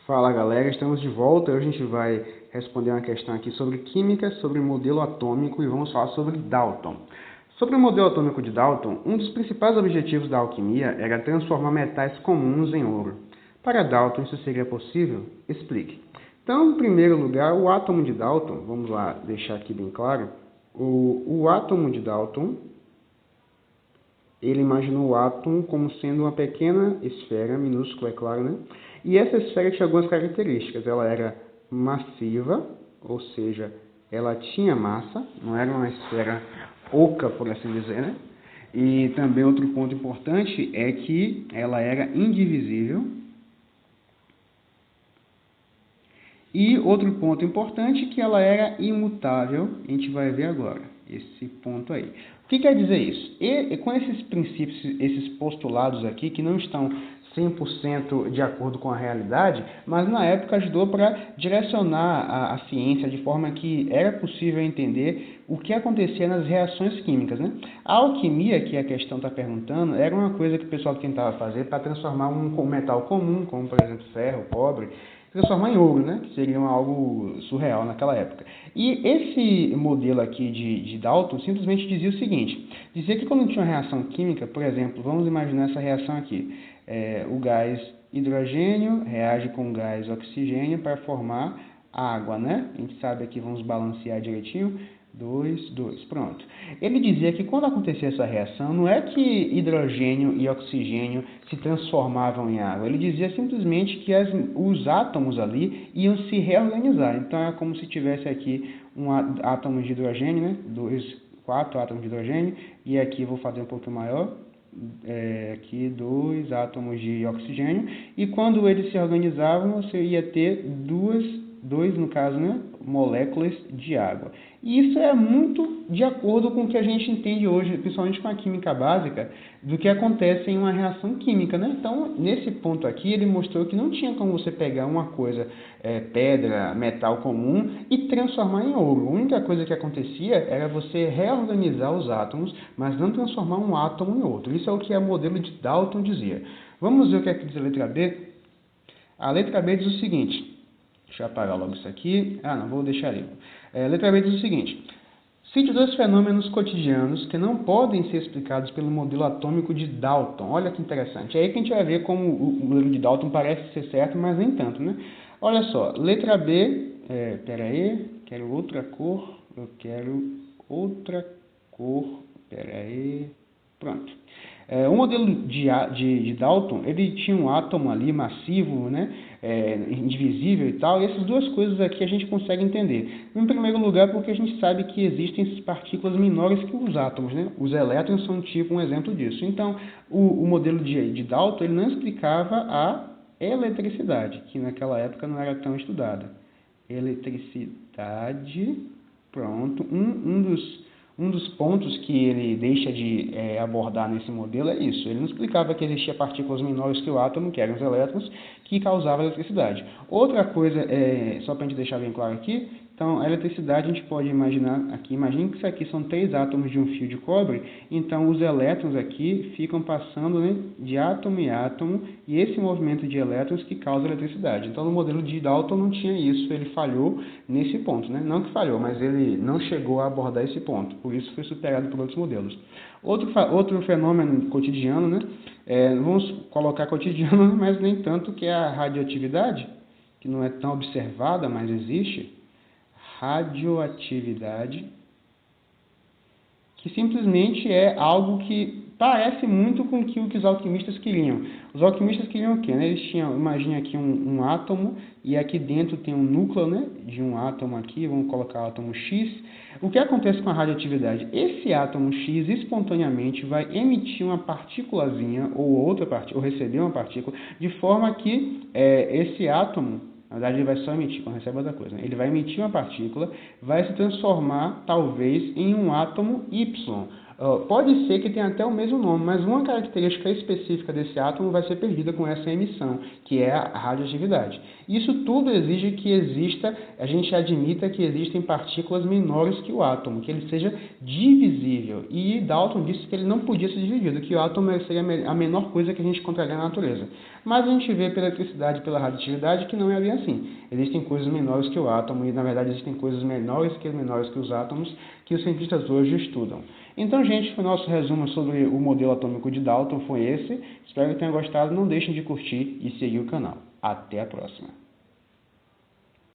Fala galera, estamos de volta. Hoje a gente vai responder uma questão aqui sobre química, sobre modelo atômico e vamos falar sobre Dalton. Sobre o modelo atômico de Dalton, um dos principais objetivos da alquimia era transformar metais comuns em ouro. Para Dalton, isso seria possível? Explique. Então, em primeiro lugar, o átomo de Dalton, vamos lá deixar aqui bem claro, o átomo de Dalton, ele imaginou o átomo como sendo uma pequena esfera, minúscula, é claro, né? E essa esfera tinha algumas características. Ela era massiva, ou seja, ela tinha massa, não era uma esfera oca, por assim dizer, né? E também outro ponto importante é que ela era indivisível. E outro ponto importante é que ela era imutável, a gente vai ver agora, esse ponto aí. O que quer dizer isso? Com esses princípios, esses postulados aqui, que não estão 100% de acordo com a realidade, mas na época ajudou para direcionar a ciência de forma que era possível entender o que acontecia nas reações químicas, né? A alquimia, que a questão está perguntando, era uma coisa que o pessoal tentava fazer para transformar um metal comum, como por exemplo ferro, cobre, transformar em ouro, né? Que seria algo surreal naquela época. E esse modelo aqui de Dalton simplesmente dizia o seguinte, dizia que quando tinha uma reação química, por exemplo, vamos imaginar essa reação aqui, o gás hidrogênio reage com o gás oxigênio para formar água, né? A gente sabe aqui, vamos balancear direitinho, 2, 2, pronto. Ele dizia que quando acontecia essa reação, não é que hidrogênio e oxigênio se transformavam em água. Ele dizia simplesmente que os átomos ali iam se reorganizar. Então é como se tivesse aqui um átomo de hidrogênio, né? 4 átomos de hidrogênio, e aqui vou fazer um pouco maior, aqui 2 átomos de oxigênio, e quando eles se organizavam, você ia ter dois no caso, né, moléculas de água. E isso é muito de acordo com o que a gente entende hoje, principalmente com a química básica, do que acontece em uma reação química, né? Então, nesse ponto aqui, ele mostrou que não tinha como você pegar uma coisa, pedra, metal comum, e transformar em ouro. A única coisa que acontecia era você reorganizar os átomos, mas não transformar um átomo em outro. Isso é o que o modelo de Dalton dizia. Vamos ver o que é que diz a letra B? A letra B diz o seguinte. Deixa eu apagar logo isso aqui. Não, vou deixar ali. Letra B diz o seguinte. Cite dois fenômenos cotidianos que não podem ser explicados pelo modelo atômico de Dalton. Olha que interessante. É aí que a gente vai ver como o modelo de Dalton parece ser certo, mas nem tanto, né? Olha só, letra B, quero outra cor, pronto. O modelo de Dalton, ele tinha um átomo ali massivo, né, indivisível e tal, e essas duas coisas aqui a gente consegue entender. Em primeiro lugar, porque a gente sabe que existem essas partículas menores que os átomos, né? Os elétrons são um exemplo disso. Então, o modelo de Dalton, ele não explicava a eletricidade, que naquela época não era tão estudada. Eletricidade, pronto, um dos pontos que ele deixa de abordar nesse modelo é isso. Ele não explicava que existia partículas menores que o átomo, que eram os elétrons, que causavam eletricidade. Outra coisa, só para a gente deixar bem claro aqui, então a eletricidade a gente pode imaginar aqui, imagine que isso aqui são 3 átomos de um fio de cobre, então os elétrons aqui ficam passando, né, de átomo em átomo, e esse movimento de elétrons que causa eletricidade. Então no modelo de Dalton não tinha isso, ele falhou nesse ponto, né? Não que falhou, mas ele não chegou a abordar esse ponto, por isso foi superado por outros modelos. Outro fenômeno cotidiano, né? Vamos colocar cotidiano, mas nem tanto, que é a radioatividade, que não é tão observada, mas existe. Radioatividade, que simplesmente é algo que parece muito com o que os alquimistas queriam. Os alquimistas queriam o quê? Né? Eles tinham, imagine aqui um átomo, e aqui dentro tem um núcleo, né, de um átomo aqui, vamos colocar o átomo X. O que acontece com a radioatividade? Esse átomo X espontaneamente vai emitir uma partículazinha, ou receber uma partícula, de forma que esse átomo, na verdade, ele vai só emitir, quando recebe outra coisa, né? Ele vai emitir uma partícula, vai se transformar, talvez, em um átomo Y. Pode ser que tenha até o mesmo nome, mas uma característica específica desse átomo vai ser perdida com essa emissão, que é a radioatividade. Isso tudo exige que a gente admita que existem partículas menores que o átomo, que ele seja divisível. E Dalton disse que ele não podia ser dividido, que o átomo seria a menor coisa que a gente encontraria na natureza. Mas a gente vê pela eletricidade e pela radioatividade que não é bem assim. Existem coisas menores que o átomo e, na verdade, existem coisas menores que os átomos que os cientistas hoje estudam. Então, gente, o nosso resumo sobre o modelo atômico de Dalton foi esse. Espero que tenham gostado. Não deixem de curtir e seguir o canal. Até a próxima.